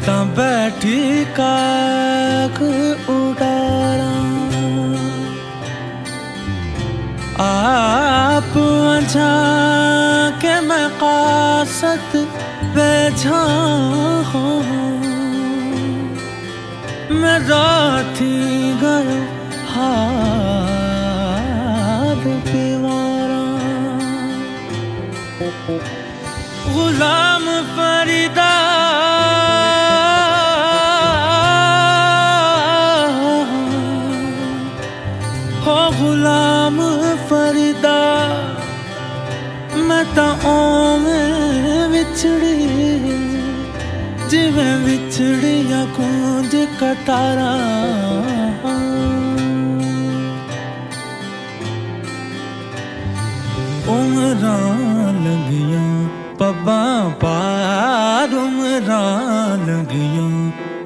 तां बैठी काक उडारा आप अझा के मैं कासत बैठा हूँ मैं राती गयो हार पीवारा गुलाम फरीदा हो गुलाम फरीदा मैं तां ओवें विछड़ी जिवें विछड़िया कूंज कतारा उमरां लगियां पब्बां पार उमरां लगियां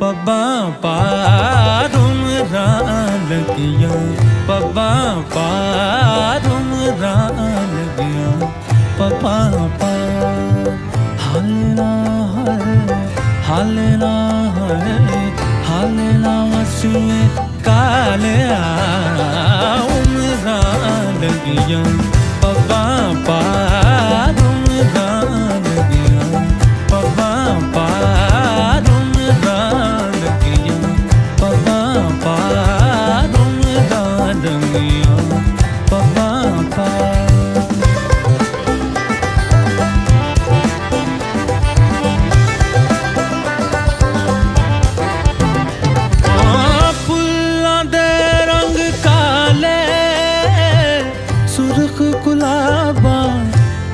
पब्बां पार उमरां लगियां पब्बां पार उमरां लगियां पब्बां पार हालेला हालेला हालेला वसीए काले उमरां लगियां पब्बां पार उमरां लगियां पब्बां पार उमरां लगियां पब्बां पार उमरां लगियां पब्बां पार गुलाबा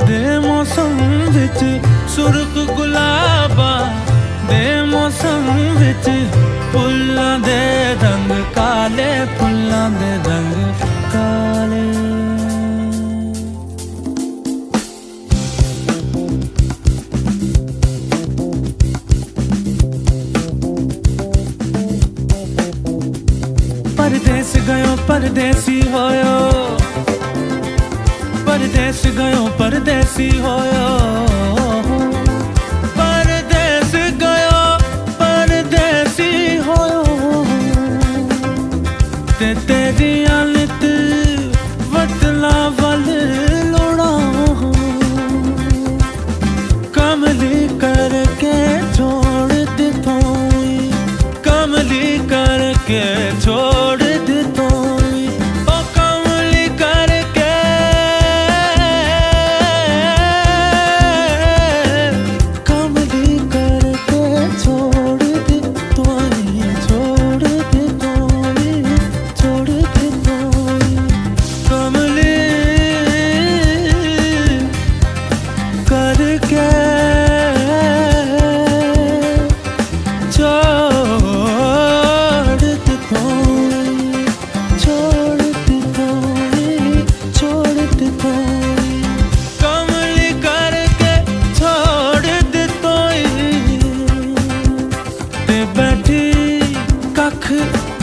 दे मौसम विच सुर्ख गुलाबा दे मौसम विच फुल्लां दे रंग काले फुल्लां दे रंग काले परदेस गयो परदेसी होयो परदेस गयो परदेसी होयो परदेस गयो परदेसी होयो ते तेरी आलत वतला वल लोड़ा कमली करके छोड़ दितो कमली करके छोड़ दितो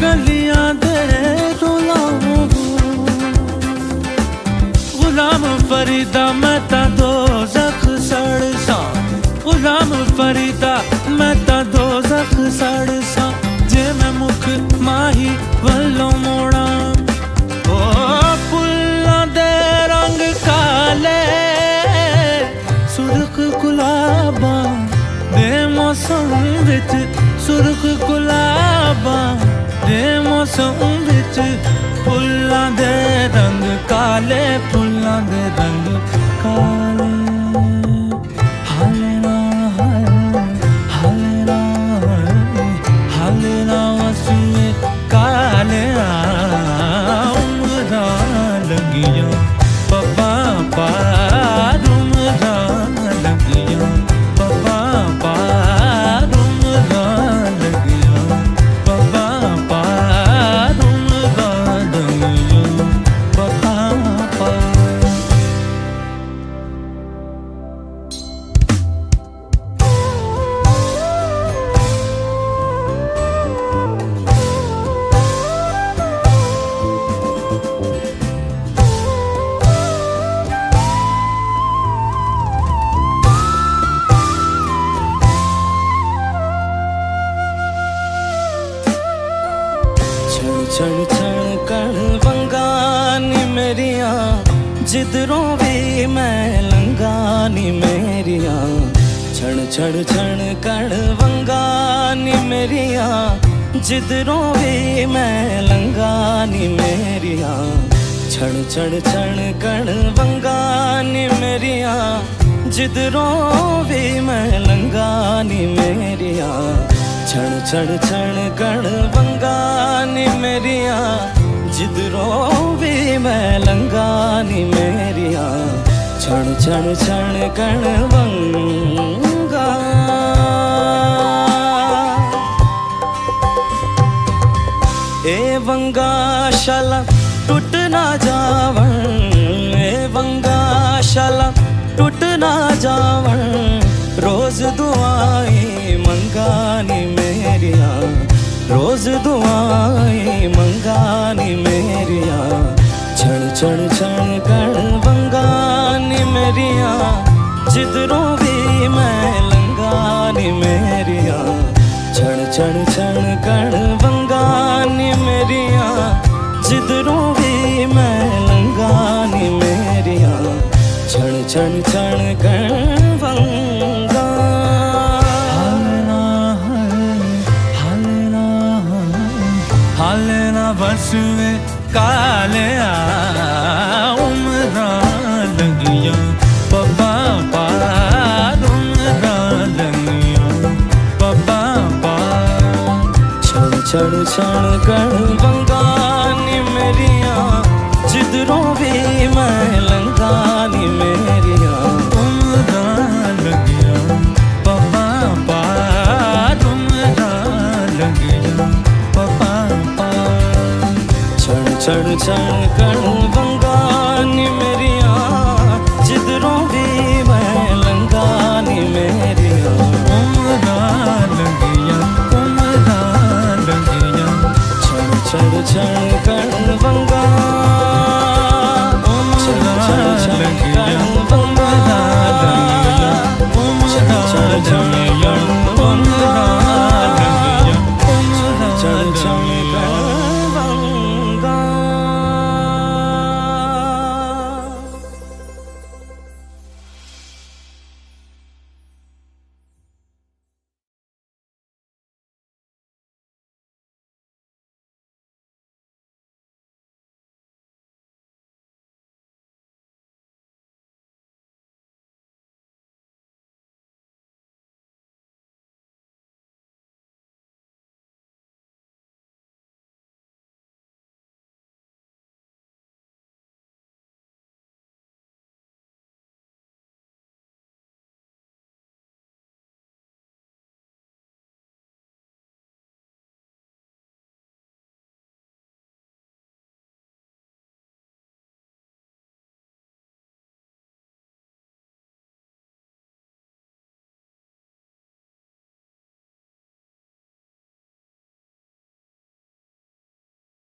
गलियां दे रोला गुलाम फरीदा मैं तां दोज़ख सड़सा गुलाम फरीदा मैं तां दोज़ख सड़सा जे मैं मुख माही वल्लों मोड़ा ओ फुल्लां दे रंग काले सुर्ख गुलाबा दे मौसम विच सुर्ख गुलाबा दे मौसम विच फुल्लां दे रंग काले फुल्लां दे रंग काले हालेला हालेला हालेला वसीए काले उमरां लगियां पब्बां पार उमरां लगियां पब्बां पार उमरां लगियां पब्बां पार उमरां लगियां पब्बां पार छण कण वंगा नी मेरिया जिधरों भी मैं लंगा नी मेरिया छण छण छण कण वंगा नी मेरिया जिधरों भी मैं लंगा नी मेरिया छण छण छण कण वंगा नी मेरिया जिधरों भी मैं लंगा नी मेरिया छण छण छण कण वंगा नी मेरिया जिधरों भी मैं लंगा नी मेरिया छण छण छण कण वंगा ए वंगा शाला टूट ना जावण ए वंगा शाला टूट ना जावण रोज दुआई मंगानी मेरिया रोज दुआई मंगानी मेरिया छण छण छण कण वंगानी मेरिया जिधरों भी मैं लंगानी मेरिया छण छण छण कण वंगानी मेरिया जिधरों भी मैं लंगानी मेरिया छण छण छण कण वंगा हालना बसवे काले उमरा लगिया पप्पा पार उमरा लगिया पप्पा पार छण छण छण कण वंगानी मेरिया जिधरों भी मैं लंगानी मेरिया उमरा लगिया पप्पा पार उमरा लगिया पप्पा पार छण छण छण कण वंगानी मेरिया जिधरों भी मैं लंगानी मेरिया उमरा लगिया छण छण छण